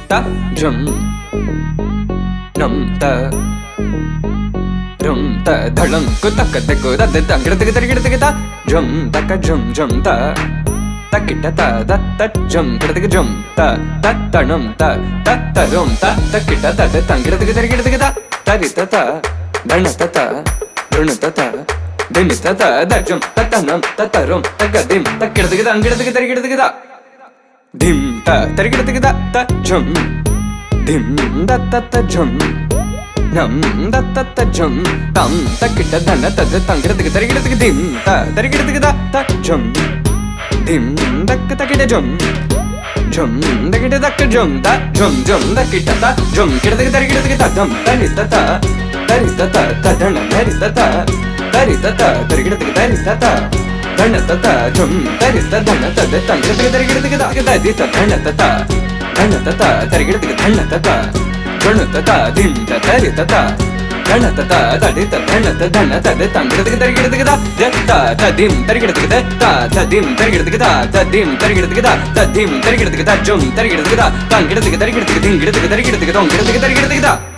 ta jum nam ta rum ta dhalam ku tak tak da da da gida gida gida gida jum tak jum jum ta takita ta da ta jum gida gida jum ta ta tanam ta ta rum ta takita ta da gida gida gida gida tari ta ta dana ta ta runa ta ta dini ta ta da jum ta tanam ta rum ta gadim ta gida gida gida gida dim ta tari gida gida ta jum dim da ta jum nam da ta jum tam takita dana ta da gida gida gida dim ta tari gida gida ta jum dim da takita jum jum da gida da jum da jum da kita ta jum gida gida gida dam tari ta ta dana tari ta ta tari gida gida ta dana ta jum tari ta dana ta da gida gida gida di ta dana ta tari gida gida dana ta dana ta dim ta tari ta dana ta da di ta dana ta da gida gida ta dim tari gida gida ta dim tari gida gida ta dim tari gida gida ta dim tari gida gida jum tari gida gida ta gida gida gida gida gida gida gida gida